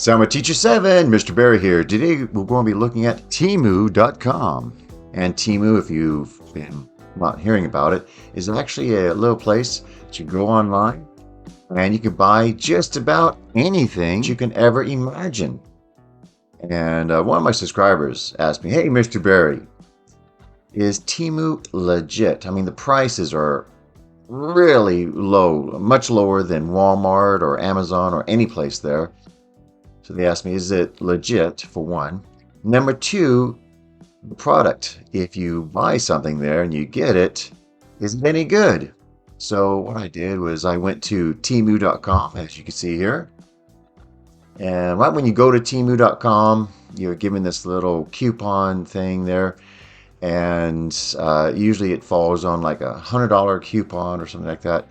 Summer Teacher 7, Mr. Barry here. Today we're going to be looking at Temu.com. And Temu, if you've been not hearing about it, is actually a little place that you go online and you can buy just about anything you can ever imagine. And one of my subscribers asked me, "Hey, Mr. Barry, is Temu legit?" I mean, the prices are really low, much lower than Walmart or Amazon or any place there. So they asked me, is it legit, for one? Number two, the product. If you buy something there and you get it, is it any good? So what I did was I went to Temu.com, as you can see here. And right when you go to Temu.com, you're given this little coupon thing there. And usually it falls on like $100 coupon or something like that.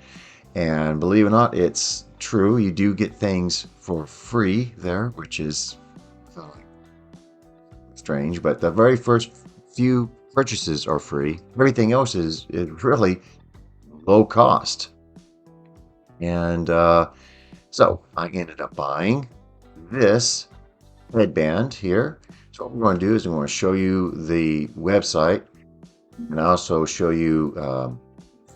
And believe it or not, it's true. You do get things for free there, which is strange. But the very first few purchases are free. Everything else is really low cost. And so I ended up buying this headband here. So what we're going to do is we're going to show you the website and also show you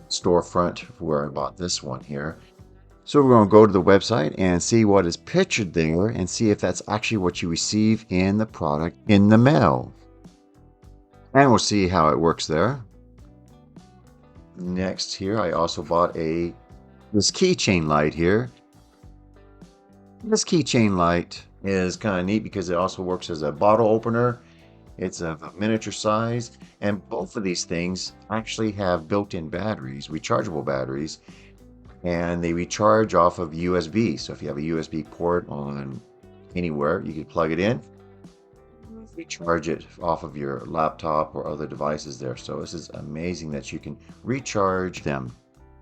storefront where I bought this one here. So we're going to go to the website and see what is pictured there and see if that's actually what you receive in the product in the mail. And we'll see how it works there. Next here, I also bought this keychain light here. This keychain light is kind of neat because it also works as a bottle opener. It's of a miniature size, and both of these things actually have built-in batteries, rechargeable batteries, and they recharge off of USB. So if you have a USB port on anywhere, you can plug it in, recharge it off of your laptop or other devices there. So this is amazing that you can recharge them.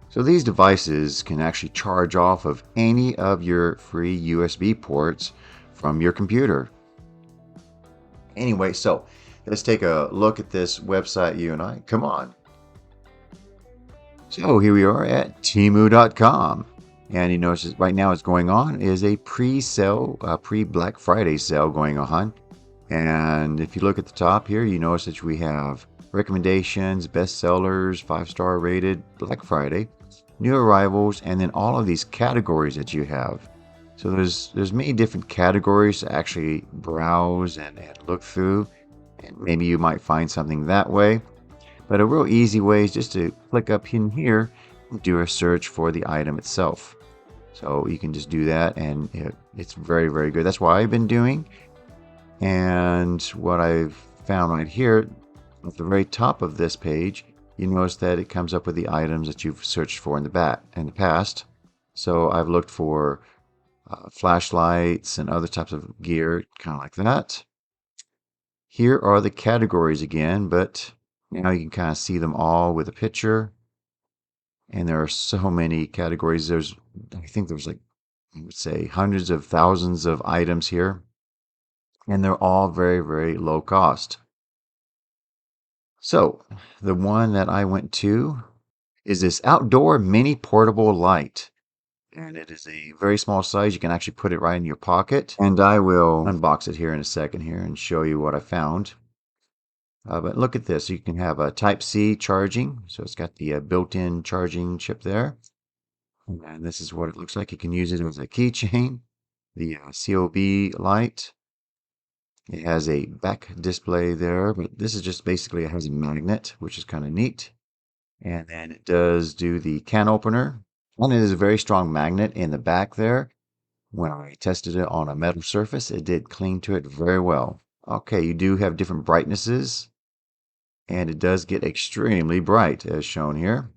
So these devices can actually charge off of any of your free USB ports from your computer. Anyway, so let's take a look at this website, you and I. Come on. So here we are at Temu.com. And you notice right now what's going on is a pre-sale, pre-Black Friday sale going on. And if you look at the top here, you notice that we have recommendations, bestsellers, 5-star rated, Black Friday, new arrivals, and then all of these categories that you have. So there's many different categories to actually browse and look through, and maybe you might find something that way. But a real easy way is just to click up in here and do a search for the item itself. So you can just do that, and it's very, very good. That's what I've been doing. And what I've found right here at the very top of this page, you notice that it comes up with the items that you've searched for in the past. So I've looked for flashlights and other types of gear, kind of like that. Here are the categories again, but now you can kind of see them all with a picture. And there are so many categories. I think there's like, I would say, hundreds of thousands of items here. And they're all very, very low cost. So the one that I went to is this outdoor mini portable light. And it is a very small size. You can actually put it right in your pocket. And I will unbox it here in a second here and show you what I found. But look at this. You can have a Type-C charging. So it's got the built-in charging chip there. And this is what it looks like. You can use it as a keychain. The COB light. It has a back display there. But this is just basically, it has a magnet, which is kind of neat. And then it does do the can opener. And it is a very strong magnet in the back there. When I tested it on a metal surface, it did cling to it very well. Okay, you do have different brightnesses. And it does get extremely bright, as shown here.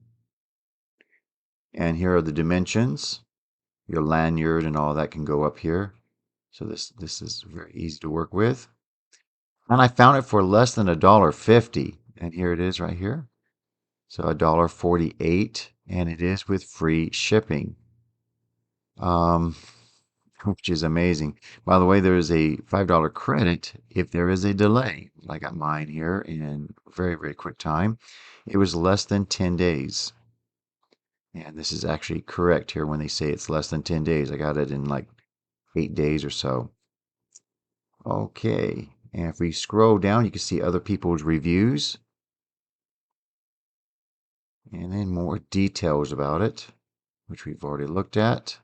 And here are the dimensions. Your lanyard and all that can go up here. So this is very easy to work with. And I found it for less than $1.50. And here it is right here. So $1.48. And it is with free shipping, which is amazing. By the way, there is a $5 credit if there is a delay. I got mine here in a very, very quick time. It was less than 10 days. And this is actually correct here when they say it's less than 10 days. I got it in like 8 days or so. Okay, and if we scroll down, you can see other people's reviews and then more details about it, which we've already looked at.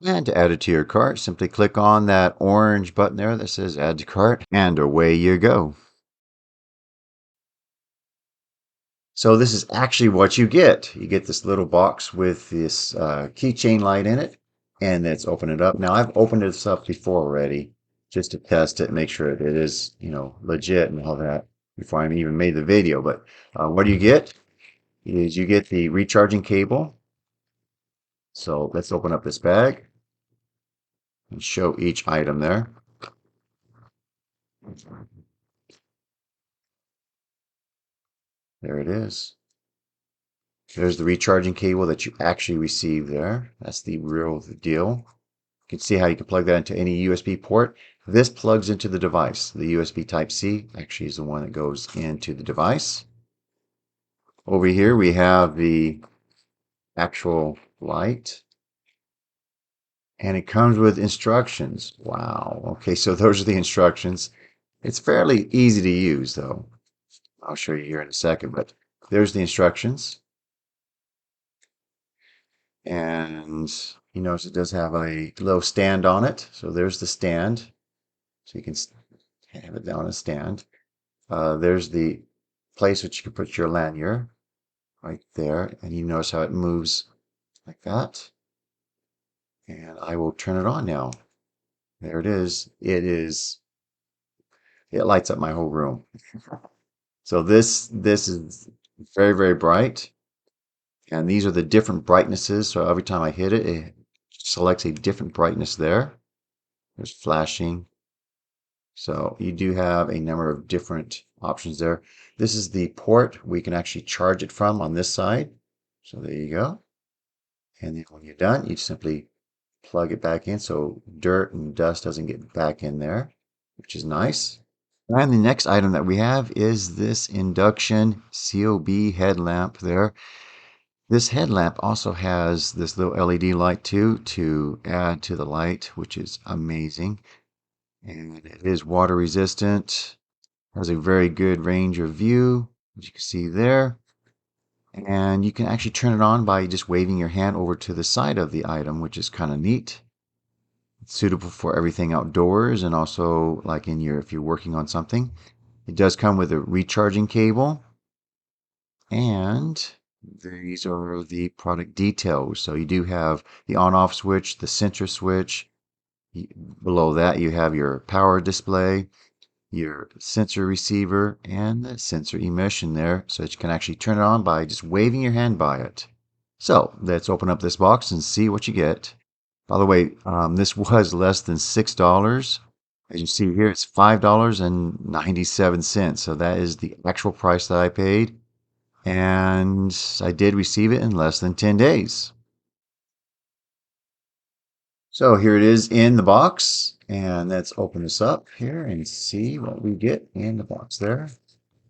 And to add it to your cart, simply click on that orange button there that says add to cart, and away you go. So this is actually what you get. You get this little box with this keychain light in it, and let's open it up. Now I've opened this up before already, just to test it and make sure that it is, legit and all that before I even made the video. But what do you get? Is you get the recharging cable. So let's open up this bag and show each item there. There it is. There's the recharging cable that you actually receive there. That's the real deal. You can see how you can plug that into any USB port. This plugs into the device. The USB Type-C actually is the one that goes into the device. Over here we have the actual light. And it comes with instructions. Wow. Okay, so those are the instructions. It's fairly easy to use though. I'll show you here in a second, but there's the instructions. And you notice it does have a little stand on it. So there's the stand. So you can have it down on a stand. There's the place which you can put your lanyard right there. And you notice how it moves like that. And I will turn it on now. There it is. It lights up my whole room. So this is very, very bright. And these are the different brightnesses. So every time I hit it, it selects a different brightness there. There's flashing. So you do have a number of different options there. This is the port we can actually charge it from on this side. So there you go. And then when you're done, you simply plug it back in so dirt and dust doesn't get back in there, which is nice. And the next item that we have is this induction COB headlamp there. This headlamp also has this little LED light too to add to the light, which is amazing. And it is water resistant, has a very good range of view, as you can see there. And you can actually turn it on by just waving your hand over to the side of the item, which is kind of neat. It's suitable for everything outdoors and also like if you're working on something. It does come with a recharging cable, and these are the product details. So you do have the on-off switch, the sensor switch. Below that you have your power display, your sensor receiver, and the sensor emission there, so that you can actually turn it on by just waving your hand by it. So let's open up this box and see what you get. By the way, this was less than $6. As you see here, it's $5.97. So that is the actual price that I paid. And I did receive it in less than 10 days. So here it is in the box. And let's open this up here and see what we get in the box there.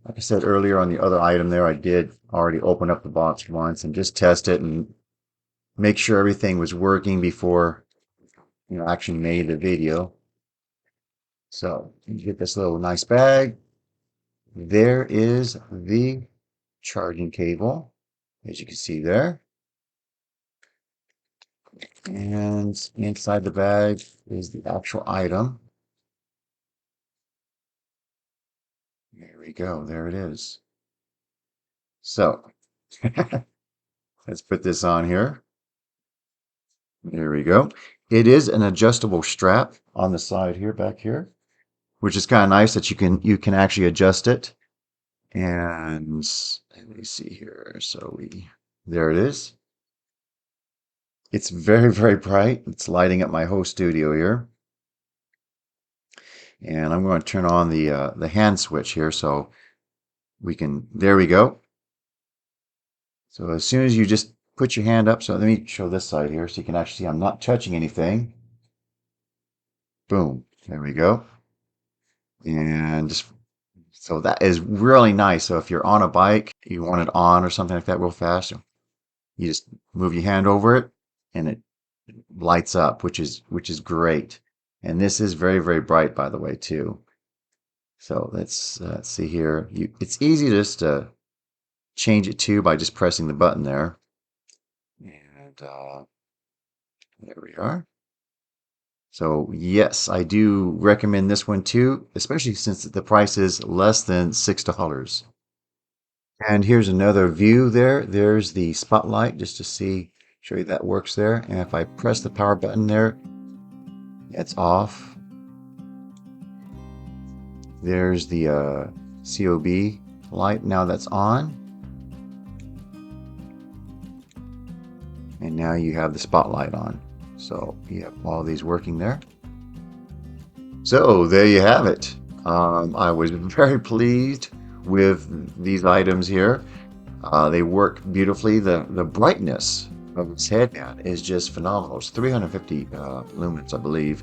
Like I said earlier on the other item there, I did already open up the box once and just test it and make sure everything was working before, actually made the video. So you get this little nice bag. There is the charging cable, as you can see there. And inside the bag is the actual item. There we go. There it is. So let's put this on here. There we go. It is an adjustable strap on the side here, back here, which is kind of nice that you can actually adjust it. And let me see here. So there it is. It's very, very bright. It's lighting up my whole studio here. And I'm going to turn on the hand switch here so there we go. So as soon as you just put your hand up, so let me show this side here so you can actually see I'm not touching anything. Boom, there we go. And so that is really nice. So if you're on a bike, you want it on or something like that real fast, you just move your hand over it and it lights up, which is great. And this is very, very bright, by the way, too. So let's see here. It's easy just to change it to by just pressing the button there. And there we are. So yes, I do recommend this one too, especially since the price is less than $6. And here's another view there. There's the spotlight just to show you that works there. And if I press the power button there, it's off. There's the COB light. Now that's on. And now you have the spotlight on. So you have all these working there. So there you have it. I was very pleased with these items here. They work beautifully. The brightness of this headband is just phenomenal. It's 350 lumens, I believe.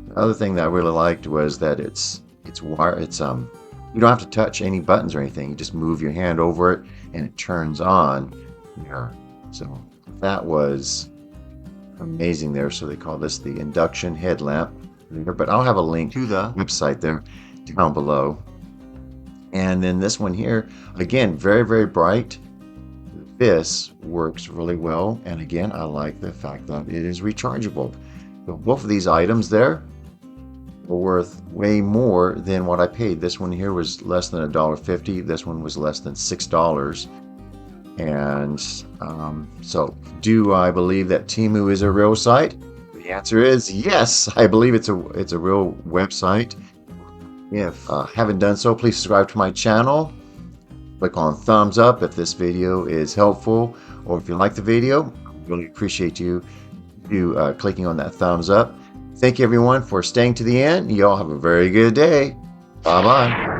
The other thing that I really liked was that it's wire. You don't have to touch any buttons or anything. You just move your hand over it and it turns on. There. So that was amazing there. So they call this the induction headlamp there, but I'll have a link to the website there down below. And then this one here, again, very, very bright. This works really well. And again, I like the fact that it is rechargeable. So both of these items there were worth way more than what I paid. This one here was less than $1.50. This one was less than $6. And so do I believe that Temu is a real site? The answer is yes. I believe it's a real website. If haven't done so, please subscribe to my channel. Click on thumbs up if this video is helpful, or if you like the video, I really appreciate you clicking on that thumbs up. Thank you everyone for staying to the end. You all have a very good day. Bye bye.